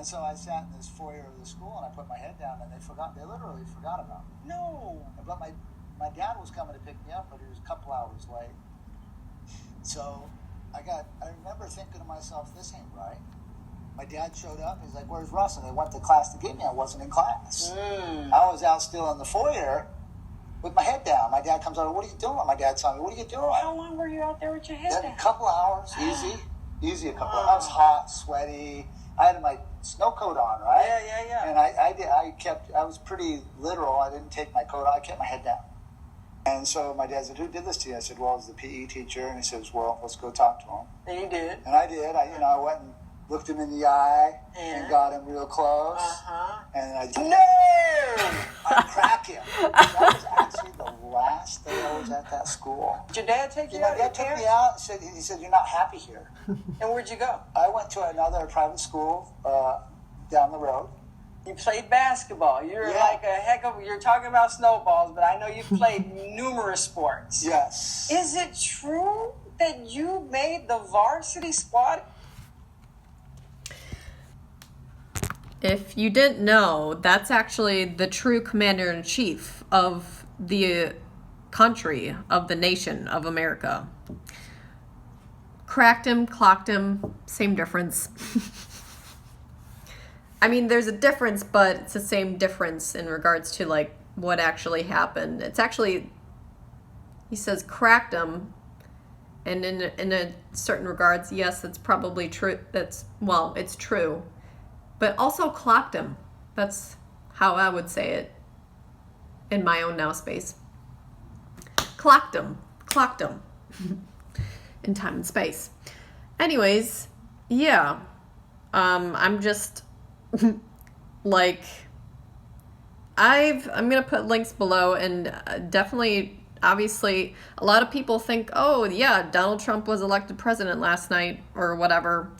And so I sat in this foyer of the school and I put my head down and they literally forgot about me. No. But my dad was coming to pick me up, but he was a couple hours late. So I remember thinking to myself, this ain't right. My dad showed up. He's like, "Where's Russ?" And they went to class to get me. I wasn't in class. I was out still in the foyer with my head down. My dad comes over. "What are you doing?" My dad told me, "What are you doing?" How long were you out there with your head down? A couple hours, easy. A couple hours, hot, sweaty. I had my snow coat on, right? Yeah. And I was pretty literal. I didn't take my coat off. I kept my head down. And so my dad said, "Who did this to you?" I said, "Well, it was the PE teacher." And he says, "Well, let's go talk to him." And you did. And I did. I went and looked him in the eye and got him real close. And I just, no! I crack him. That was actually the last day I was at that school. Did your dad take you out? My dad took me out and he said, "You're not happy here." And where'd you go? I went to another private school down the road. You played basketball. You're like you're talking about snowballs, but I know you played numerous sports. Yes. Is it true that you made the varsity squad? If you didn't know, that's actually the true commander-in-chief of the country, of the nation of America. Cracked him, clocked him, same difference. I mean, there's a difference, but it's the same difference in regards to, like, what actually happened. It's actually, he says cracked him, and in a certain regards, yes, that's probably true. It's true. But also clocked him. That's how I would say it in my own now space. Clocked him. In time and space. Anyways, yeah. I'm just like, I'm gonna put links below, and definitely, obviously, a lot of people think, oh yeah, Donald Trump was elected president last night or whatever.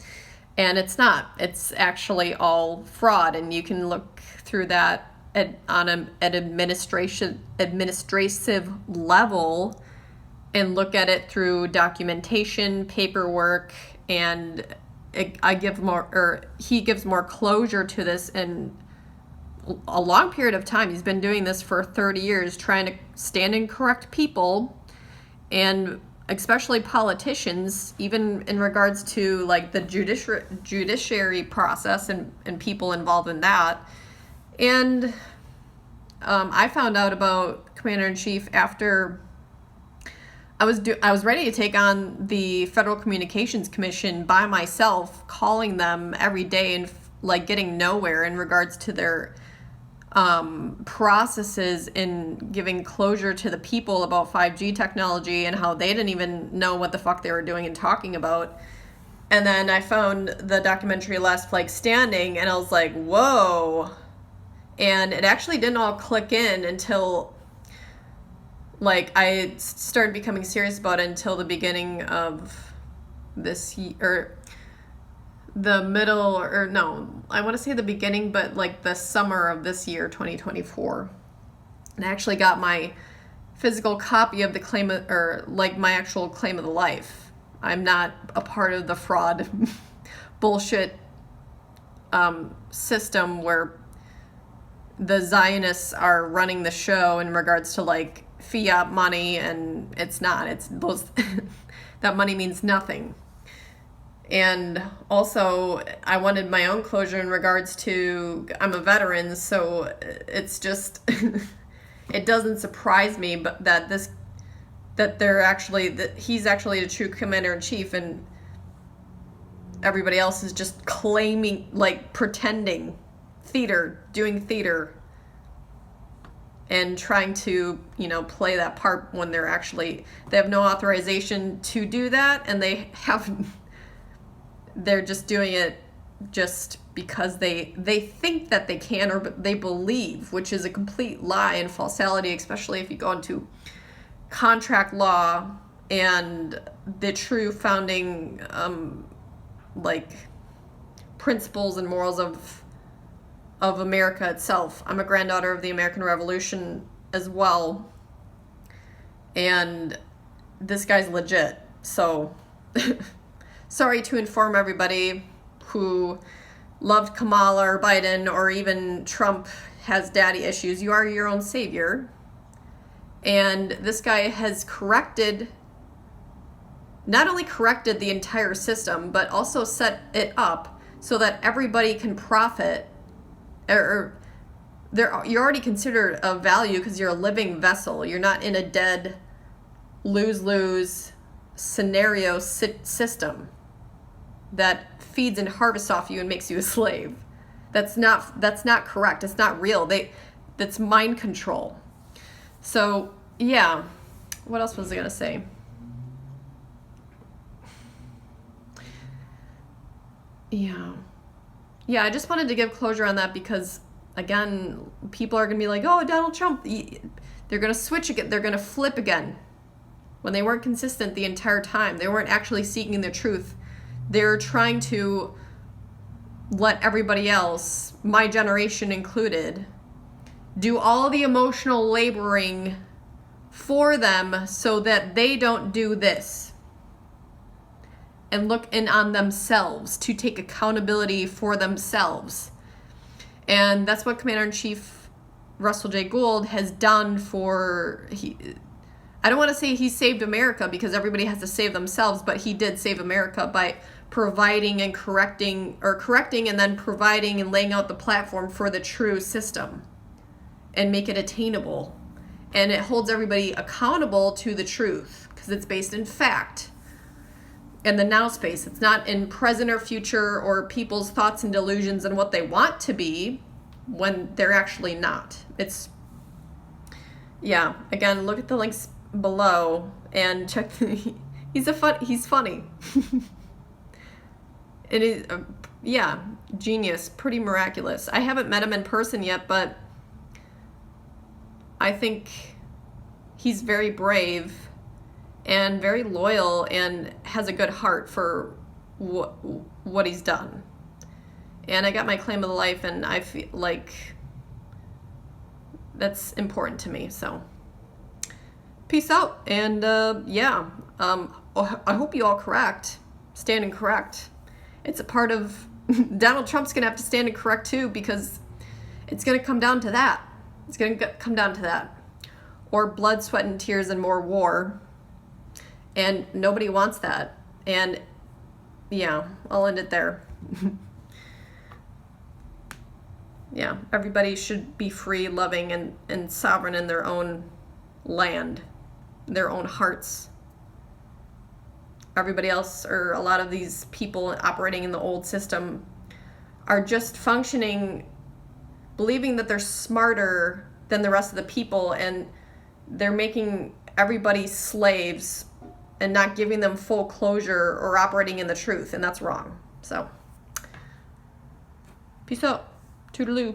And it's not. It's actually all fraud, and you can look through that at an administrative level and look at it through documentation, paperwork, and he gives more closure to this in a long period of time. He's been doing this for 30 years, trying to stand and correct people, and especially politicians, even in regards to like the judiciary process and people involved in that. And I found out about Commander-in-Chief after I was ready to take on the Federal Communications Commission by myself, calling them every day and like getting nowhere in regards to their processes in giving closure to the people about 5G technology and how they didn't even know what the fuck they were doing and talking about. And then I found the documentary Last Flag Standing, and I was like, whoa. And it actually didn't all click in until like I started becoming serious about it until the beginning of this year, or the middle, or no, I want to say the beginning, but like the summer of this year, 2024. And I actually got my physical copy of the claim, or like my actual claim of the life. I'm not a part of the fraud bullshit system where the Zionists are running the show in regards to like fiat money, and it's not. It's those that money means nothing. And also, I wanted my own closure in regards to, I'm a veteran, so it's just, it doesn't surprise me, but that he's actually the true commander-in-chief, and everybody else is just claiming, like pretending, doing theater, and trying to, play that part when they have no authorization to do that, and they're just doing it just because they think that they can, or they believe, which is a complete lie and falsality, especially if you go into contract law and the true founding principles and morals of America itself. I'm a granddaughter of the American Revolution as well, and this guy's legit. So sorry to inform everybody who loved Kamala or Biden or even Trump has daddy issues. You are your own savior. And this guy has not only corrected the entire system, but also set it up so that everybody can profit. You're already considered of value because you're a living vessel. You're not in a dead lose-lose scenario system that feeds and harvests off you and makes you a slave. That's not correct. It's not real. That's mind control. So yeah, what else was I gonna say? Yeah, I just wanted to give closure on that because, again, people are going to be like, oh, Donald Trump, they're going to switch again, they're going to flip again. When they weren't consistent the entire time, they weren't actually seeking the truth. They're trying to let everybody else, my generation included, do all the emotional laboring for them so that they don't do this. And look in on themselves to take accountability for themselves. And that's what Commander-in-Chief Russell J. Gould has done I don't want to say he saved America because everybody has to save themselves, but he did save America by providing and correcting and then providing and laying out the platform for the true system and make it attainable. And it holds everybody accountable to the truth because it's based in fact. In the now space. It's not in present or future or people's thoughts and delusions and what they want to be when they're actually not. Again, look at the links below and check. He's funny. It is, genius, pretty miraculous. I haven't met him in person yet, but I think he's very brave and very loyal and has a good heart for what he's done. And I got my claim of the life, and I feel like that's important to me. So peace out. And I hope you all stand and correct. It's a part of Donald Trump's gonna have to stand and correct too, because it's gonna come down to that. Or blood, sweat, and tears and more war. And nobody wants that. And yeah, I'll end it there. Yeah, everybody should be free, loving, and sovereign in their own land, their own hearts. Everybody else, or a lot of these people operating in the old system, are just functioning, believing that they're smarter than the rest of the people, and they're making everybody slaves and not giving them full closure or operating in the truth, and that's wrong. So, peace out. Toodaloo.